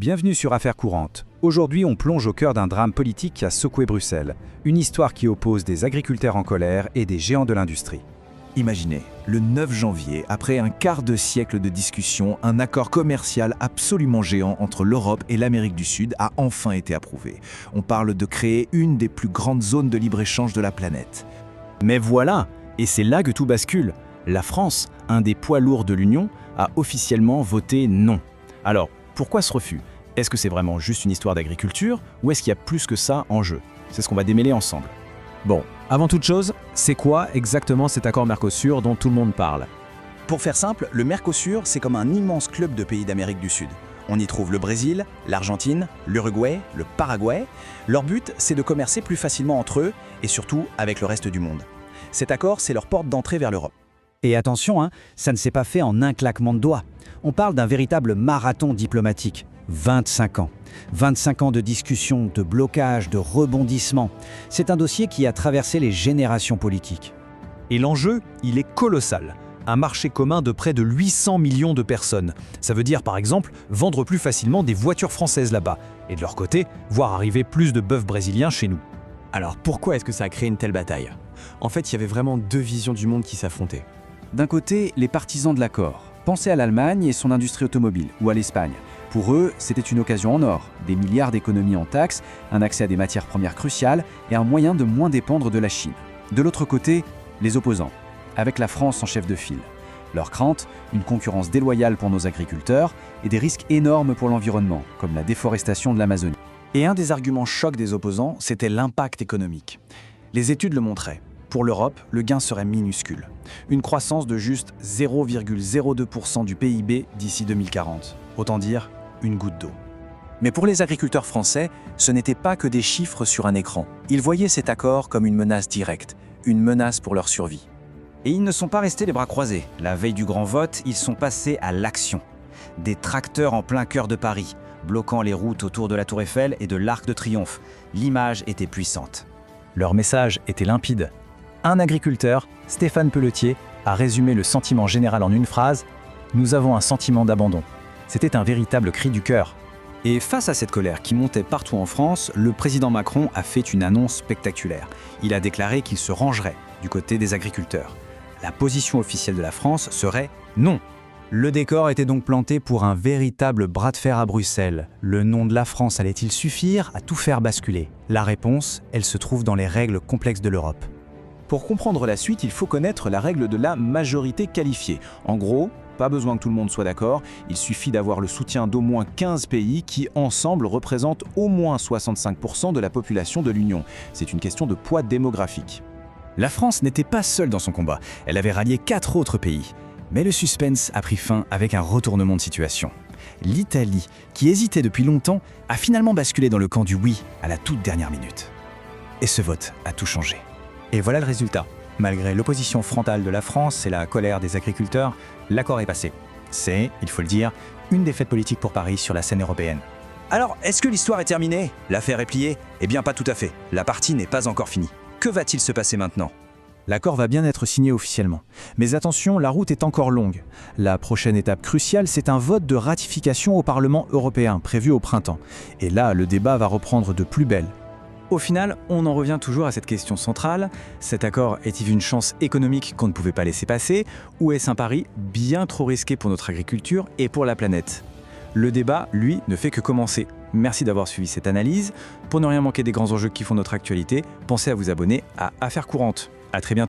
Bienvenue sur Affaires courantes. Aujourd'hui, on plonge au cœur d'un drame politique qui a secoué Bruxelles. Une histoire qui oppose des agriculteurs en colère et des géants de l'industrie. Imaginez, le 9 janvier, après un quart de siècle de discussion, un accord commercial absolument géant entre l'Europe et l'Amérique du Sud a enfin été approuvé. On parle de créer une des plus grandes zones de libre-échange de la planète. Mais voilà, et c'est là que tout bascule. La France, un des poids lourds de l'Union, a officiellement voté non. Alors, pourquoi ce refus? Est-ce que c'est vraiment juste une histoire d'agriculture ou est-ce qu'il y a plus que ça en jeu? C'est ce qu'on va démêler ensemble. Bon, avant toute chose, c'est quoi exactement cet accord Mercosur dont tout le monde parle? Pour faire simple, le Mercosur, c'est comme un immense club de pays d'Amérique du Sud. On y trouve le Brésil, l'Argentine, l'Uruguay, le Paraguay. Leur but, c'est de commercer plus facilement entre eux et surtout avec le reste du monde. Cet accord, c'est leur porte d'entrée vers l'Europe. Et attention, ça ne s'est pas fait en un claquement de doigts. On parle d'un véritable marathon diplomatique. 25 ans. 25 ans de discussions, de blocages, de rebondissements. C'est un dossier qui a traversé les générations politiques. Et l'enjeu, il est colossal. Un marché commun de près de 800 millions de personnes. Ça veut dire par exemple vendre plus facilement des voitures françaises là-bas. Et de leur côté, voir arriver plus de bœufs brésiliens chez nous. Alors pourquoi est-ce que ça a créé une telle bataille? En fait, il y avait vraiment deux visions du monde qui s'affrontaient. D'un côté, les partisans de l'accord. Pensez à l'Allemagne et son industrie automobile, ou à l'Espagne. Pour eux, c'était une occasion en or, des milliards d'économies en taxes, un accès à des matières premières cruciales et un moyen de moins dépendre de la Chine. De l'autre côté, les opposants, avec la France en chef de file. Leur crainte, une concurrence déloyale pour nos agriculteurs et des risques énormes pour l'environnement, comme la déforestation de l'Amazonie. Et un des arguments chocs des opposants, c'était l'impact économique. Les études le montraient. Pour l'Europe, le gain serait minuscule. Une croissance de juste 0,02% du PIB d'ici 2040. Autant dire, une goutte d'eau. Mais pour les agriculteurs français, ce n'était pas que des chiffres sur un écran. Ils voyaient cet accord comme une menace directe, une menace pour leur survie. Et ils ne sont pas restés les bras croisés. La veille du grand vote, ils sont passés à l'action. Des tracteurs en plein cœur de Paris, bloquant les routes autour de la Tour Eiffel et de l'Arc de Triomphe. L'image était puissante. Leur message était limpide. Un agriculteur, Stéphane Pelletier, a résumé le sentiment général en une phrase « Nous avons un sentiment d'abandon ». C'était un véritable cri du cœur. Et face à cette colère qui montait partout en France, le président Macron a fait une annonce spectaculaire. Il a déclaré qu'il se rangerait du côté des agriculteurs. La position officielle de la France serait non. Le décor était donc planté pour un véritable bras de fer à Bruxelles. Le nom de la France allait-il suffire à tout faire basculer? La réponse, elle se trouve dans les règles complexes de l'Europe. Pour comprendre la suite, il faut connaître la règle de la majorité qualifiée. En gros, pas besoin que tout le monde soit d'accord, il suffit d'avoir le soutien d'au moins 15 pays qui, ensemble, représentent au moins 65% de la population de l'Union. C'est une question de poids démographique. La France n'était pas seule dans son combat, elle avait rallié 4 autres pays. Mais le suspense a pris fin avec un retournement de situation. L'Italie, qui hésitait depuis longtemps, a finalement basculé dans le camp du oui à la toute dernière minute. Et ce vote a tout changé. Et voilà le résultat. Malgré l'opposition frontale de la France et la colère des agriculteurs, l'accord est passé. C'est, il faut le dire, une défaite politique pour Paris sur la scène européenne. Alors, est-ce que l'histoire est terminée? L'affaire est pliée? Eh bien, pas tout à fait. La partie n'est pas encore finie. Que va-t-il se passer maintenant? L'accord va bien être signé officiellement. Mais attention, la route est encore longue. La prochaine étape cruciale, c'est un vote de ratification au Parlement européen, prévu au printemps. Et là, le débat va reprendre de plus belle. Au final, on en revient toujours à cette question centrale. Cet accord est-il une chance économique qu'on ne pouvait pas laisser passer, ou est-ce un pari bien trop risqué pour notre agriculture et pour la planète? Le débat, lui, ne fait que commencer. Merci d'avoir suivi cette analyse. Pour ne rien manquer des grands enjeux qui font notre actualité, pensez à vous abonner à Affaires courantes. À très bientôt.